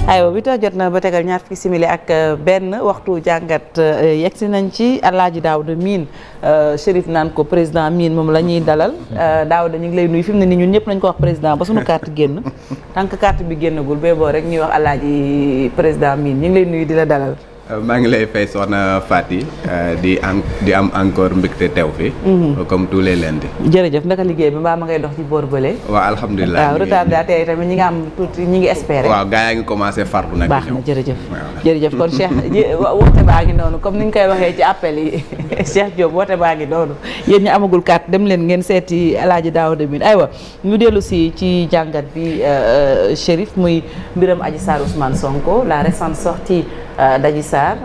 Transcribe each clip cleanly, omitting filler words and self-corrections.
aywa 8h jot na ba tegal ñaar fukki simili ak benn waxtu jàngat yegsi nañ ci Alaaji Daouda Mine Chérif naan ko président Mine moom la ñuy dalal Daouda ñu ngi lay nuyu fi mu ne nii ñun ñëpp nañ ko wax président ba suñu carte génn tant que carte bi génnagul bee boo rek ñuy wax Alaaji président Mine ñu ngi lay nuyu di la dalal. maa ngi lay fay soxna Fati di am encore mbégte teew fi comme tous les lundis. jërëjëf naka liggéey bi mbaa ma ngay dox ci boor bële. waaw alhamdulilah waaw retardataire tamit ñi nga am tuuti ñi ngi espérer. waaw gaa yaa ngi commencé farlu nag. baax na jërëjëf jërëjëf kon Cheikh woote baa ngi noonu comme ni ñu koy waxee ci appel yi Cheikh Diop woote baa ngi noonu yéen ñi amagul carte dem leen ngeen seeti Alaaji Daouda Mine aywa ñu dellu si ci jàngat bi Chérif muy mbiram Adji Sarr Ousmane Sonko la récente sortie d'Adji Sarr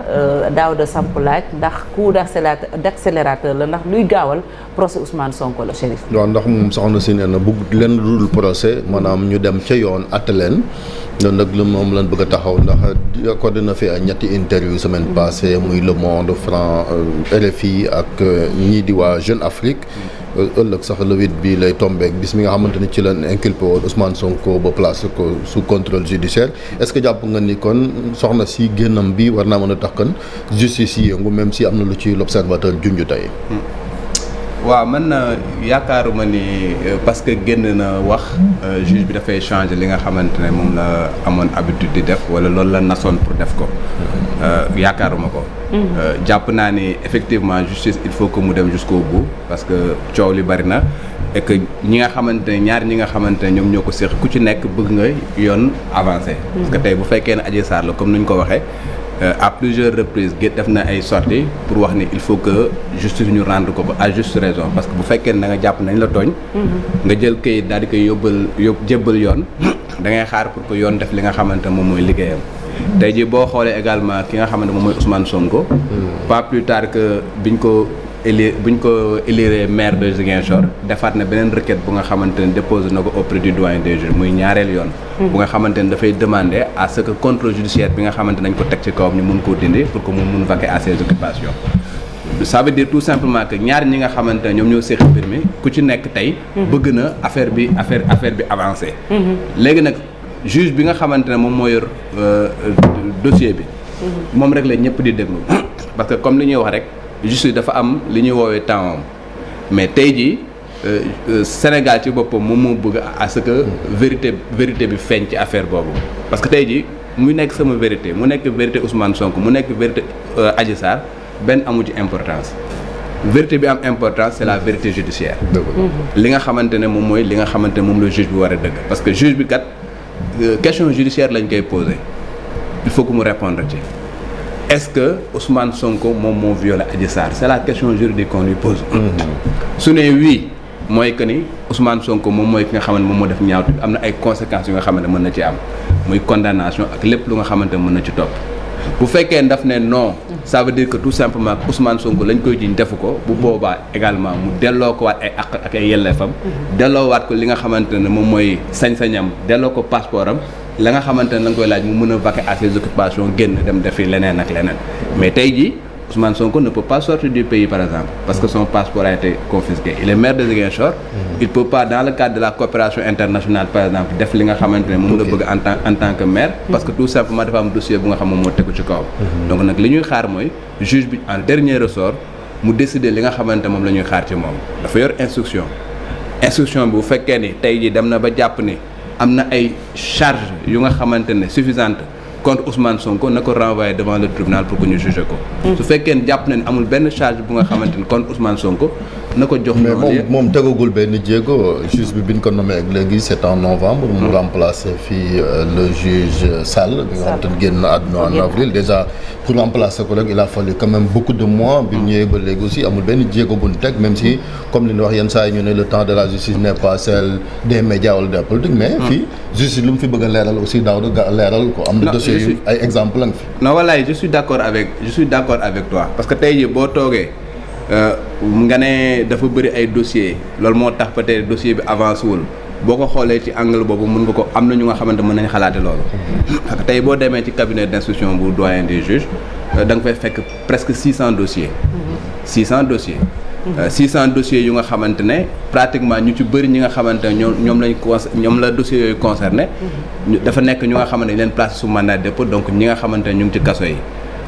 Daouda samp laaj ndax coup d'accélérateur la ndax luy gaawal procès Ousmane Sonko la Chérif. waaw ndax moom soxna si nee na bëgg leen lu dul procès maanaam ñu dem ca yoon atte leen loolu nag lu moom lañ bëgg a taxaw ndax accordé na fi ay ñetti interview semaine passée muy Le Monde, RFI ak ñii di waa Jeune Afrique. ëllëg sax le 8 bi lay tombeek bis mi nga xamante ni ci leen inculpé woon Ousmane Sonko ba placé ko sous contrôle judiciaire est-ce que jàpp nga ni kon soxna si génnam bi war naa mën a tax kon justice yi yëngu même si am na lu ci l'observateur junj tey. waaw man yaakaaruma ni parce que génn na wax juge bi dafay changer li nga xamante ne moom la amoon habitude di def wala loolu la nasoon pour def ko yaakaaruma ko. jàpp naa ni effectivement justice il faut que mu dem jusqu'au bout parce que coow li bari na et que ñi nga xamante ne ñaar ñi nga xamante ne ñoom ñoo ko séq ku ci nekk bëgg nga yoon avancé. parce que tey bu fekkee ne Adji Sarr la comme ni ñu ko waxee. À plusieurs reprises def na ay sorties pour wax ni il faut que justice ñu rendre ko à juste raison parce que bu fekkee ne da nga jàpp nañ la tooñ. nga jël kayit daal di koy jébbal yoon da ngay xaar pour que yoon def li nga xamante ne moom mooy liggéeyam. tey jii boo xoolee également ki nga xamante moom mooy Ousmane Sonko. pas plus tard que biñ ko élire maire de Ziguinchor defaat na beneen requête bu nga xamante ne déposé na ko auprès du doyen des juges muy ñaareel yoon. bu nga xamante ne dafay demander à ce que contrôle judiciaire bi nga xamante nañ ko teg ci kawam ñu mun koo dindi pour que mu mun vaquer à ses occupations. ça veut dire tout simplement que ñaar ñi nga xamante ne ñoom ñoo séq mbir mi ku ci nekk tey. bëgg na affaire bi avancé. léegi nag juge bi nga xamante ne moom moo yor dossier bi. moom rek la ñëpp di déglu parce que comme li ñuy wax rek. justice dafa am li ñuy woowee temps mais tey jii Sénégal ci boppam moom moo bëgg à ce que vérité bi feeñ ci affaire boobu parce que tey jii mu nekk sama vérité mu nekk vérité Ousmane Sonko mu nekk vérité Adji Sarr benn amu ci importance vérité bi am importance c'est la vérité judiciaire li nga xamante ne moom mooy li nga xamante ne moom la juge bi war a dëgg parce que juge bi kat question judiciaire lañ koy poser il faut que mu répondre ci est-ce que Ousmane Sonko moom moo violé Adji Sarr c'est la question juridique qu'on lui pose. su ne oui mooy que ni Ousmane Sonko moom mooy ki nga xamante moom moo def ñaawte am na ay conséquences yu nga xamante mën na ci am muy condamnation ak lépp lu nga xamante mën na ci topp. bu fekkee daf ne non ça veut dire que tout simplement Ousmane Sonko lañ koy jiñ defu ko bu boobaa également mu delloo ko waat ay àq ak ay yelleefam. delloo waat ko li nga xamante ne moom mooy sañ-sañam delloo ko passeport am. la nga xamante ne la nga koy laaj mu mën a vaquer à ses occupations génn dem defi leneen ak leneen mais tey jii Ousmane Sonko ne peut pas sortir du pays par exemple parce que son passeport a été confisqué il est maire de Ziguinchor. il peut pas dans le cadre de la coopération internationale par exemple def li nga xamante ne moom la bëgg en tant que maire. parce que tout simplement dafa am dossier bu nga xam moom moo tegu ci kawam. donc nag li ñuy xaar mooy juge bi en dernier ressort mu décider li nga xamante moom la ñuy xaar ci moom dafa yor instruction bi bu fekkee ni tey jii dem na ba jàpp ni. am na ay charges yu nga xamante ne suffisantes contre Ousmane Sonko na ko renvoyer devant le tribunal pour que ñu juger ko. su fekkee ne jàpp na ne amul benn charge bu nga xamante ne contre Ousmane Sonko na ko jox. mais moom tegagul benn jéego juge bi ñu ko nommé ak léegi c'est en novembre. mu remplacer fii le juge Sall. bi nga xamante ne génn na àdduna en avril déjà pour remplacer ko rek il a fallu quand même beaucoup de mois. bi ñëwee ba léegi aussi amul benn jéego bu ñu teg même si comme li ñu wax yenn saa yi ñu ne le temps de la justice n'est pas celle des médias wala de la politique mais fii justice lu mu fi bëgg a leeral aussi daaw da leeral ko am na dossier yu ay exemple la nga fi. non wallaay je suis d'accord avec toi parce que tey jii boo toogee nga ne dafa bëri ay dossiers loolu moo tax peut-être dossier bi avancé wul boo ko xoolee ci angle boobu mën nga ko am na ñu nga xamante mën nañ xalaate loolu. parce que tey boo demee ci cabinet d'instruction bu doyen des juges da nga fay fekk presque 600 dossiers. 600 dossiers. 600 dossiers yu nga xamante ne pratiquement ñu ci bëri ñi nga xamante ne ñoom la dossiers yooyu concerné dafa nekk ñu nga xamante ne leen place sous mandat de dépôt donc ñi nga xamante ne ñu ngi ci kaso yi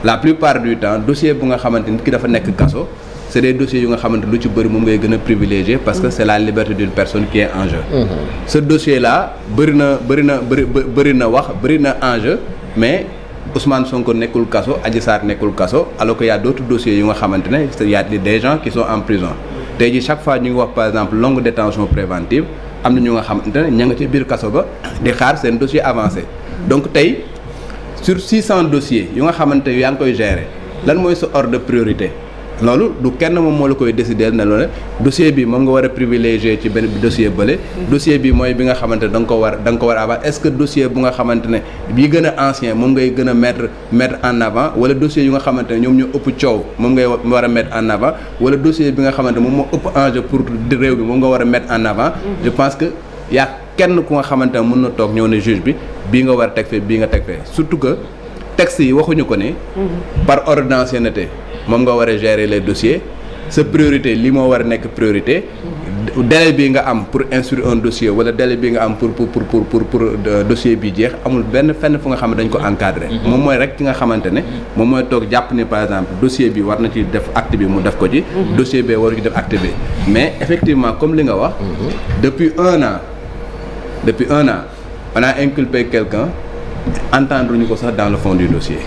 la plupart du temps dossier bu nga xamante nit ki dafa nekk kaso c'est des dossiers yu nga xamante lu ci bëri moom ngay gën a privilégié parce que c'est la liberté d'une personne qui est en jeu. Ce dossier là bëri na wax bëri na enjeu mais Ousmane Sonko nekkul kaso Adji Sarr nekkul kaso alors que y a d'autres dossiers yu nga xamante ne y a des gens qui sont en prison tey jii chaque fois ñu ngi wax par exemple longue détention préventive am na ñu nga xamante ne ña nga ci biir kaso ba di xaar seen dossier avancé donc tey sur 600 dossiers yu nga xamante ne yaa ngi koy gérer lan mooy sa ordre de priorité loolu du kenn moom moo la koy décider ne loolu dossier bi moom nga war a privilégier ci benn dossier bële dossier bi mooy bi nga xamante ne da nga ko war a avant est-ce que dossier bu nga xamante ne bii gën a ancien moom ngay gën a mettre en avant wala dossier yu nga xamante ne ñoom ñoo ëpp coow moom ngay war a mettre en avant wala dossier bi nga xamante ne moom moo ëpp enjeu pour réew bi moom nga war a mettre en avant je pense que yaa kenn ku nga xamante ne mën na toog ñëw ne juge bi bii nga war a teg fee bii nga teg fee surtout que texte yi waxuñu ko ne par ordre d'ancienneté moom nga war a gérer les dossiers sa priorité li moo war a nekk priorité délai bi nga am pour instruire un dossier wala délai bi nga am pour dossier bi jeex amul benn fenn fu nga xam ne dañ ko encadré moom mooy rek ki nga xamante ne moom mooy toog jàpp ni par exemple dossier bi war na ci def acte bi mu def ko ci dossier bi waru ci def acte bi mais effectivement comme li nga wax depuis un an on a inculpé quelqu'un entendre ñu ko sax dans le fond du dossier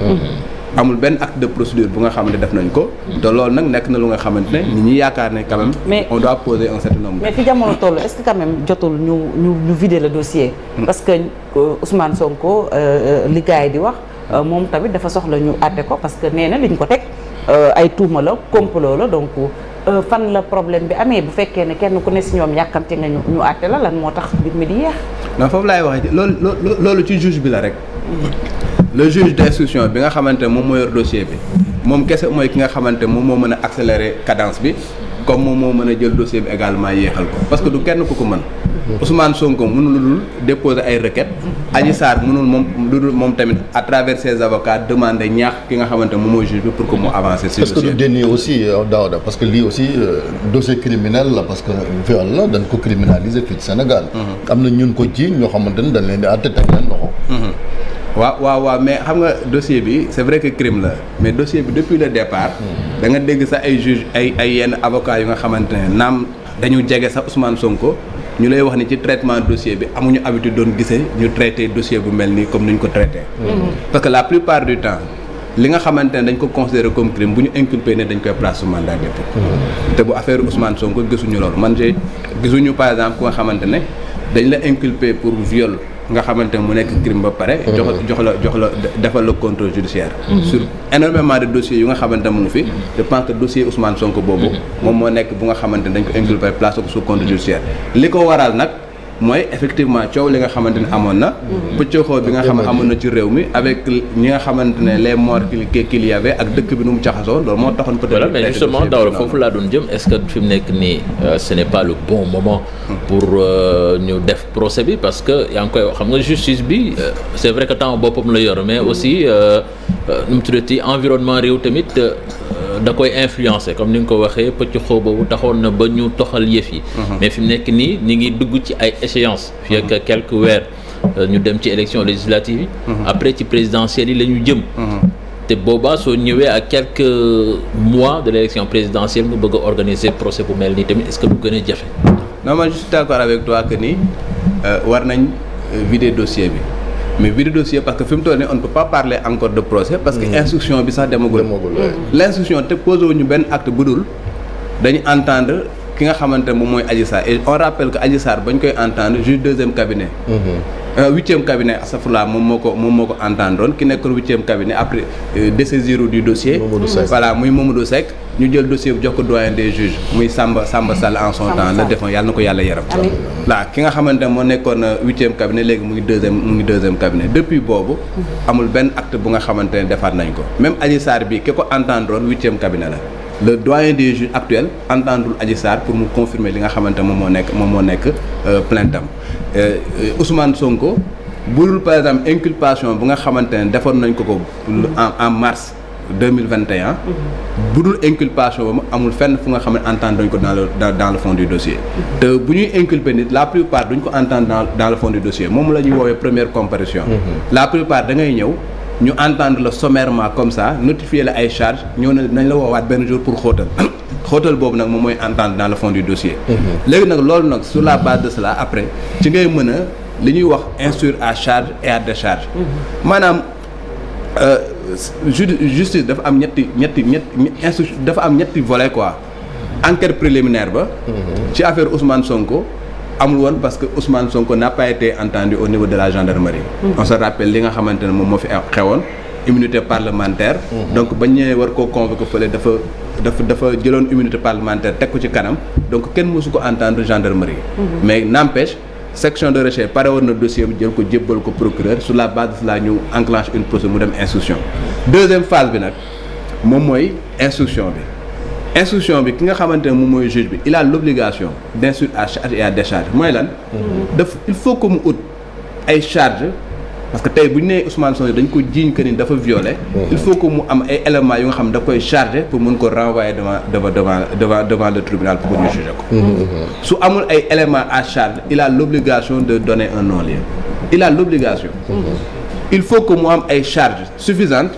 amul benn acte de procédure bu nga xamante def nañ ko te loolu nag nekk na lu nga xamante ne nit ñi yaakaar ne quand même on doit poser un certain nombre mais fi jamono toll est-ce que quand même jotul ñu vider le dossier parce que Ousmane Sonko li gars yi di wax moom tamit dafa soxla ñu àtte ko parce que nee na liñ ko teg ay tuuma la complot la donc fan la problème bi amee bu fekkee ne kenn ku ne si ñoom yàkkamte nga ñu àtte la lan moo tax mbir mi di yeex non foofu laay waxee loolu ci juge bi la rek le juge d'instruction bi nga xamante ne moom moo yor dossier bi moom kese mooy ki nga xamante ne moom moo mën a accélérer cadence bi comme moom moo mën a jël dossier bi également yéexal ko parce que du kenn ku ko mën Ousmane Sonko mënul dul déposer ay requêtes Adji Sarr mënul moom tamit à travers ses avocats demander ñaax ki nga xamante ne moom mooy juge bi pour que mu avancer ci dossier. est-ce que du déni aussi Daouda parce que lii aussi dossier criminel la parce que viol la dañ ko criminaliser fii ci Sénégal. am na ñun ko ji ñoo xamante ne dañ leen di àtte teg leen loxo. waaw mais xam nga dossier bi c'est vrai que crime la mais dossier bi depuis le départ da nga dégg sax ay juge ay yenn avocats yu nga xamante ne naam dañu jege sax Ousmane Sonko ñu lay wax ni ci traitement dossier bi amuñu habitude doon gisee ñu traité dossier bu mel nii comme ni ñu ko traité parce que la plupart du temps li nga xamante ne dañ ko considéré comme crime bu ñu inculpé ne dañ koy place sous mandat de dépôt te bu affaire Ousmane Sonko gisuñu loolu gisuñu par exemple ku nga xamante ne dañ la inculpé pour viol nga xamante ne mu nekk crime ba pare jox la defal le contrôle judiciaire sur énormément de dossiers yu nga xamante ne mu ngi fi je pense que dossier Ousmane Sonko boobu moom moo nekk bu nga xamante ne dañ ko inculpé place ko sous contrôle judiciaire li ko waral nag mooy effectivement coow li nga xamante ne amoon na pëccëxoo bi nga xam ne amoon na ci réew mi avec ñi nga xamante ne les morts qu'il y avait ak dëkk bi nu mu caxasoo loolu moo taxoon peut-être voilà mais justement Daouda foofu laa doon jëm est-ce que fi mu nekk nii ce n'est pas le bon moment pour ñu def procès bi parce que yaa ngi koy xam nga justice bi c'est vrai que temps boppam la yor mais aussi nu mu tuddati environnement réew tamit da koy influencer comme ni nga ko waxee pëcc xoo boobu taxoon na ba ñu toxal yëf yi mais fi mu nekk nii ñi ngi dugg ci ay échéances fii ak quelques weer ñu dem ci élection législative yi après ci présidentielle yi la ñu jëm te boobaa soo ñëwee à quelques mois de l'élection présidentielle nga bëgg a organiser procès bu mel nii tamit est-ce que du gën a jafe non man je suis d'accord avec toi que ni war nañ vider dossier bi mais vider dossier parce que fi mu toll nii on ne peut pas parler encore de procès parce que instruction bi sax demagul l'instruction te posé wuñu benn acte bu dul dañu entendre ki nga xamante ne moom mooy Adji Sarr et on rappelle que Adji Sarr bañ koy entendre juge deuxième cabinet huitième cabinet astafurlah moom moo ko entendroon ki nekkoon huitième cabinet après désaisir du dossier voilà muy Mamadou Seck ñu jël dossier bi jox ko doyen des juges muy Samba Sall en son temps le défunt yàlla na ko yàlla yaram voilà ki nga xamante ne moo nekkoon huitième cabinet léegi mu ngi deuxième cabinet depuis boobu amul benn acte bu nga xamante ne defaat nañ ko même Adji Sarr bi ki ko entendroon huitième cabinet la le doyen des juges actuel entendul Adji Sarr pour mu confirmer li nga xamante moom moo nekk plainte am Ousmane Sonko budul par exemple inculpation bu nga xamante ne defoon nañ ko en mars 2021 bu dul inculpation ba amul fenn fu nga xam ne entendre dañ ko dans le fond du dossier te bu ñuy inculper nit la plupart duñ ko entendre dans le fond du dossier moom la ñuy woowee première comparution la plupart da ngay ñëw ñu entendre la sommairement comme ça notifier la ay charges ñëw na nañ la woowaat benn jour pour xóotal boobu nag moom mooy entendre dans le fond du dossier léegi nag loolu nag sur la base de cela après ci ngay mën a li ñuy wax instruire à charge et à décharge maanaam justice dafa am dafa am ñetti volet quoi enquête préliminaire ba ci affaire Ousmane Sonko amul woon parce que Ousmane Sonko n'a pas été entendu au niveau de la gendarmerie on se rappelle li nga xamante ne moom moo fi xewoon immunité parlementaire donc bañ ñëwee war koo convoquer fële dafa jëloon immunité parlementaire teg ko ci kanam donc kenn mësu ko entendre gendarmerie mais n'empêche section de recherche pare woon na dossier bi jël ko jébbal ko procureur sur la base de cela ñu enclenche une procédure mu dem instruction deuxième phase bi nag moom mooy instruction bi ki nga xamante ne moom mooy juge bi il a l'obligation d'instruire à charge et à décharge mooy lan il faut que mu ut ay charge parce que tey bu ñu nee Ousmane Sonko dañ ko jiiñ que ni dafa violé il faut que mu am ay éléments yu nga xam da koy chargé pour mën ko renvoyer devant le tribunal pour que ñu juger ko su amul ay éléments à charge il a l'obligation de donner un non-lieu il a l'obligation il faut que mu am ay charges suffisantes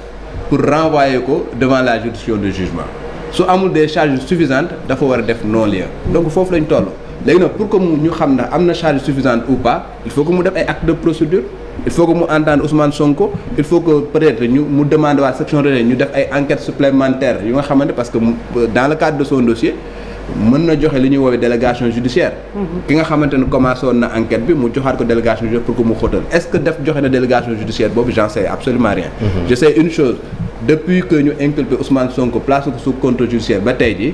pour renvoyer ko devant la juridiction de jugement su amul des charges suffisantes dafa war a def non-lieu donc foofu lañ toll léegi nag pour que mu ñu xam ne am na charge suffisante ou pas il faut que mu def ay actes de procédure il faut que mu entendre Ousmane Sonko il faut que peut-être mu demander waa section de ñu def ay enquêtes supplémentaires yu nga xamante parce que dans le cadre de son dossier mën na joxe li ñuy woowee délégation judiciaire ki nga xamante ne commencé woon na enquête bi mu joxaat ko délégation judiciaire pour que mu xóotal est-ce que joxe na délégation judiciaire boobu j'en sais absolument rien je sais une chose depuis que ñu inculpé Ousmane Sonko placé ko sous contrôle judiciaire ba tey ji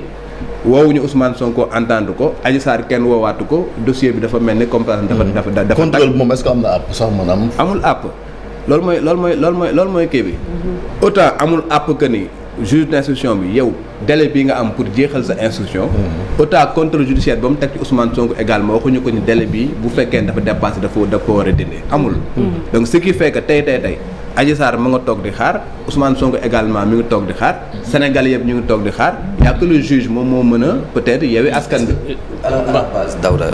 woowuñu Ousmane Sonko entendre ko Adji Sarr kenn woowaatu ko dossier bi dafa mel ni comme dafa contrôle moom est-ce que am na àpp sax maanaam amul àpp loolu mooy kii bi autant amul àpp que ni juge d'instruction bi yow délai bi nga am pour jeexal sa instruction autant contrôle judiciaire ba mu teg ci Ousmane Sonko également waxuñu ko ni délai bi bu fekkee dafa dépassé dafa ko war a dindi amul donc ce qui fait que tey Adji Sarr ma nga toog di xaar Ousmane Sonko également mi ngi toog di xaar Sénégal yëpp ñu ngi toog di xaar y a que le juge moom moo mën a peut-être yeewi askan bi. Alors à la base Daouda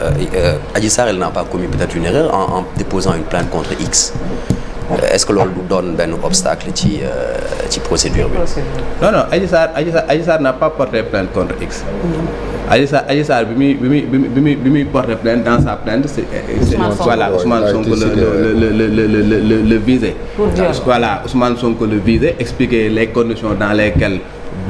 Adji Sarr elle n'a pas commis peut-être une erreur en déposant une plainte contre X. Est-ce que loolu du doon benn obstacle ci procédure bi. non Adji Sarr n'a pas porté plainte contre X. Adji Sarr bi muy porté plainte dans sa plainte c'est voilà Ousmane Sonko le visé. Voilà Ousmane Sonko le visé expliquer les conditions dans lesquelles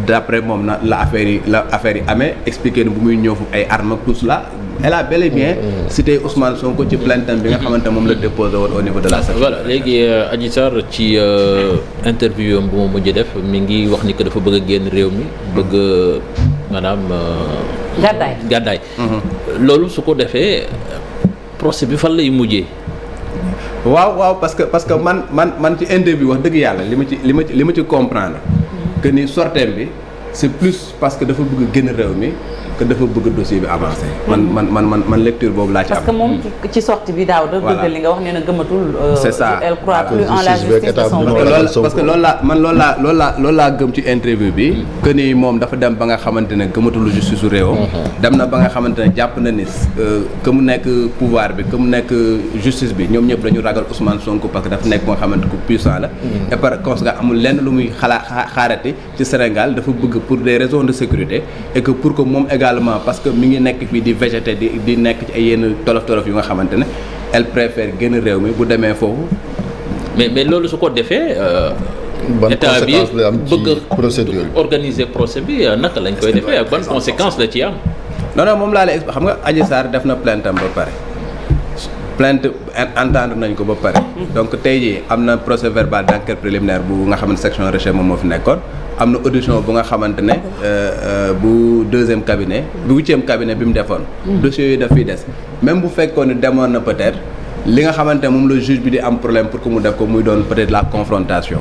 d'après moom la affaire yi amee expliquer ni bu muy ñëw foofu ay armes ak tout cela. Elle a bel et bien cité Ousmane Sonko ci plainte bi nga xamante moom la déposé woon au niveau de la section. Voilà léegi Adji Sarr ci interview am bu ma mujj def mi ngi wax ni que dafa bëgg a génn réew mi bëgg maanaam. gàddaay. loolu su ko defee procès bi fan lay mujjee. waaw parce que man ci interview wax dëgg yàlla li ma ci comprendre que ni sorteem bi c'est plus parce que dafa bëgg génn réew mi. que dafa bëgg dossier bi avancé. man lecture boobu laa ci am. parce que moom ci sortie bi daaw da dëgg li nga wax nee na gëmatul. c'est ça elle croit plus en la justice de son pays. parce que loolu laa gëm ci interview bi. que ni moom dafa dem ba nga xamante ne gëmatul justice su réewam. dem na ba nga xamante ne jàpp na ni que mu nekk pouvoir bi que mu nekk justice bi ñoom ñëpp dañu ragal Ousmane Sonko parce que dafa nekk nga xamante ku puissant la. et par conséquent amul lenn lu muy xaarati ci Sénégal dafa bëgg pour des raisons de sécurité et que pour que moom également parce que mi ngi nekk fii di végéter di nekk ci ay yenn tolof yu nga xamante ne elle préfère génn réew mi bu demee foofu. mais loolu su ko defee. ban état bi conséquence la am ci procédure bëgg organiser procès bi naka lañ koy defee ak ban conséquence la ci am. non moom laa lay xam nga Adji Sarr def na plainte am ba pare plainte entendre nañ ko ba pare. donc tey jii am na procès verbal d'enquête préliminaire bu nga xam ne section recherche moom moo fi nekkoon. am na audition bu nga xamante ne bu deuxième cabinet bu huitième cabinet bi mu defoon. dossiers yooyu daf fiy des même bu fekkoon ne demoon na peut-être li nga xamante ne moom la juge bi di am problème pour que mu def ko muy doon peut-être la confrontation.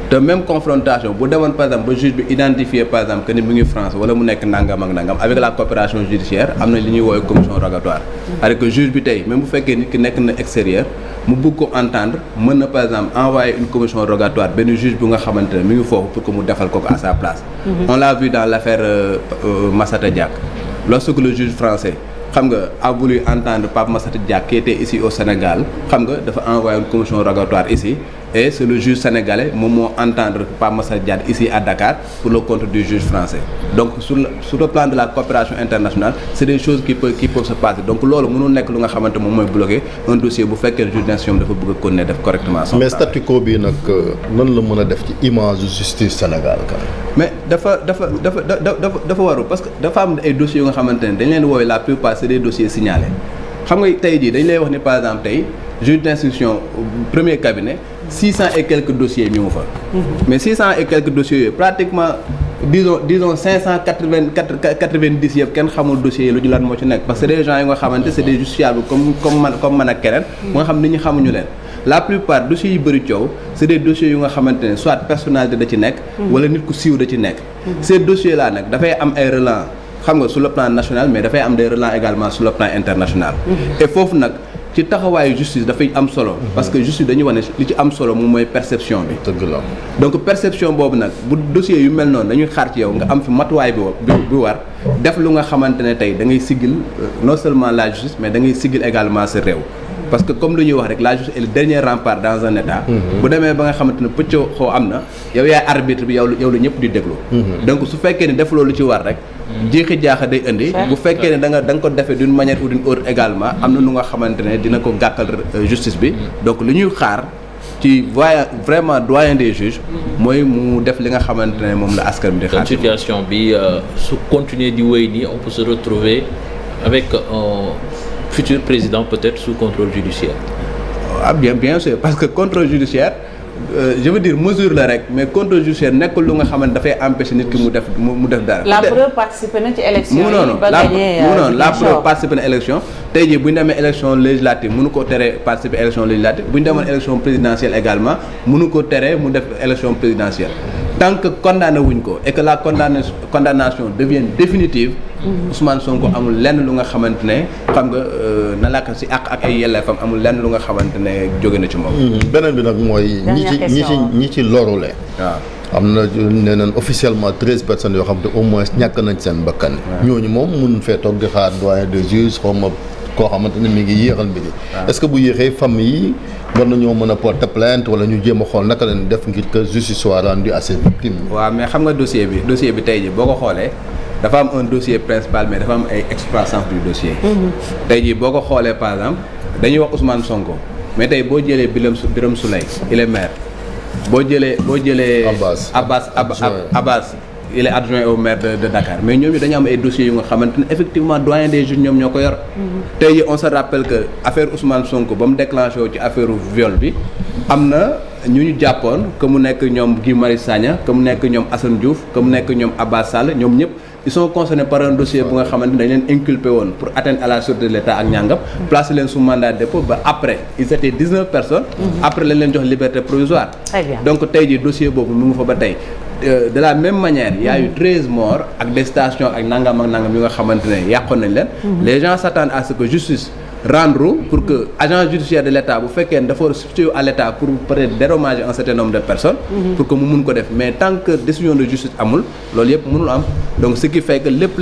te même confrontation bu demoon par exemple ba juge bi identifier par exemple que ni mu ngi France wala mu nekk nangam ak nangam avec la coopération judiciaire am na li ñuy woowee commission rogatoire. c'est-à-dire que juge bi tey même bu fekkee nit ki nekk na extérieur mu bëgg ko entendre mën na par exemple envoyer une commission rogatoire benn juge bu nga xamante ne mi ngi foofu pour que mu defal ko à sa place. On l'a vu dans l'affaire Massata Diack lorsque le juge français xam nga a voulu entendre Pape Massata Diack qui était ici au Sénégal xam nga dafa envoyer une commission rogatoire ici et c'est le juge sénégalais moom moo entendre Pape Massata Diack ici à Dakar pour le compte du juge français. Donc sur le plan de la coopération internationale c'est des choses qui peuvent se passer donc loolu mënul nekk lu nga xamante moom mooy bloquer un dossier bu fekkee juge d'instruction dafa bëgg a continuer def correctement son mais statu quo bi nag nan la mën a def ci image justice Sénégal quand même. mais dafa waru parce que dafa am ay dossiers yu nga xamante ne dañ leen woowee la plupart c'est des dossiers signalés xam nga tey jii dañ lay wax ni par exemple tey juge d'instruction premier cabinet 600 et quelques dossiers ñu ngi fa. mais 600 et quelques dossiers yooyu pratiquement disons 590 yëpp kenn xamul dossiers yi lu ñu lan moo ci nekk parce que des gens yi nga xamante c'est des justiciables comme man ak keneen. mu nga xam nit ñi xamuñu leen. la plupart dossiers yu bëri coow c'est des dossiers yu nga xamante ne soit personnalité da ci nekk. wala nit ku siiw da ci nekk. ces dossiers là nag dafay am ay relents xam nga sur le plan national mais dafay am des relents également sur le plan international. et foofu nag. ci taxawaayu justice dafay am solo parce que justice dañuy wax ne li ci am solo moom mooy perception bi. dëgg la donc perception boobu nag bu dossier yu mel noonu dañuy xaar ci yow nga am fi matuwaay bi war def lu nga xamante ne tey da ngay siggil non seulement la justice mais da ngay siggil également sa réew. parce que comme lu ñuy wax rek la justice est le dernier rempart dans un état. bu demee ba nga xamante ne pëccoo xoo am na yow yaay arbitre bi yow la ñëpp di déglu. donc su fekkee ne def loolu ci war rek. jeexi jaaxa day indi. bu fekkee ne da nga ko defee d'une manière ou d'une autre également am na lu nga xamante ne dina ko gàkkal justice bi. donc li ñuy xaar ci vraiment doyen des juges. mooy mu def li nga xamante ne moom la askan bi di xaar. situation bi su continuer di wéy nii on peut se retrouver avec un futur président peut-être sous contrôle judiciaire. ah bien sûr parce que contrôle judiciaire. je veux dire mesure la rek mais contrôle judiciaire nekkul lu nga xamante dafay empêcher nit ki mu def dara. la preuve participer na ci élection yi ba gagné la preuve participer na élection tey jii bu ñu demee élection législative mënu ko tere participer élection législative bu ñu demoon élection présidentielle également mënu ko tere mu def élection présidentielle tant que condamné wuñ ko et que la condamnation devient définitive. Ousmane Sonko amul lenn lu nga xamante ne xam nga na la ko si ak ay yelleefam amul lenn lu nga xamante ne jóge na ci moom. beneen bi nag mooy. ñi ci lorule. waaw am na nee nañ officiellement 13 personnes yoo xam te au moins ñàkk nañ seen bakkan. ñooñu moom mun fee toog di xaar doyen des juges xaw ma koo xamante ne mi ngi yéexal mbir yi. est-ce que bu yéexee famille yi war nañoo mën a porter plainte wala ñu jéem a xool naka leen def ngir que justice soit rendue à ses victimes. waaw mais xam nga dossier bi tey jii boo ko xoolee. dafa am un dossier principal mais dafa am ay exploitance du dossier. tey jii boo ko xoolee par exemple dañuy wax Ousmane Sonko mais tey boo jëlee Birame Souleye il est maire boo jëlee Abbas il est adjoint au maire de Dakar mais ñoom ñu dañu am ay dossiers yu nga xamante ne effectivement doyen des juges ñoom ñoo ko yor. tey jii on se rappelle que affaire Ousmane Sonko ba mu déclenché wu ci affaire viol bi am na ñu jàppoon que mu nekk ñoom Guy Marius Sagna que mu nekk ñoom Assane Diouf que mu nekk ñoom Abbas Sall ñoom ñëpp. ils sont concernés par un dossier bu nga xamante ne dañ leen inculpé woon pour atteinte à la sûreté de l'État ak ñàngam placé leen sous mandat de dépôt ba après ils étaient 19 personnes après lañ leen jox liberté provisoire. Très bien. Donc tey jii dossier boobu mu ngi fa ba tey de la même manière il y a eu 13 morts ak des stations ak nangam yu nga xamante ne yàqoon nañ leen. Les gens s'attendent à ce que justice rendre pour que agent judiciaire de l'État bu fekkee ne dafa substituer à l'État pour peut-être dédommager un certain nombre de personnes. pour que mu mun ko def mais tant que décision de justice amul loolu yëpp mënul am donc ce qui fait que lépp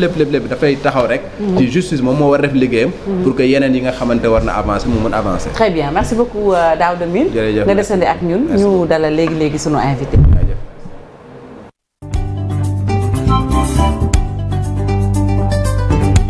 dafay taxaw rek. ci justice moom moo war def liggéeyam. pour que yeneen yi nga xamante war na avancer mu mën avancer. Très bien merci beaucoup Daouda Mine. jërëjëf nga desandi ak ñun ñu dalal léegi sunu invité.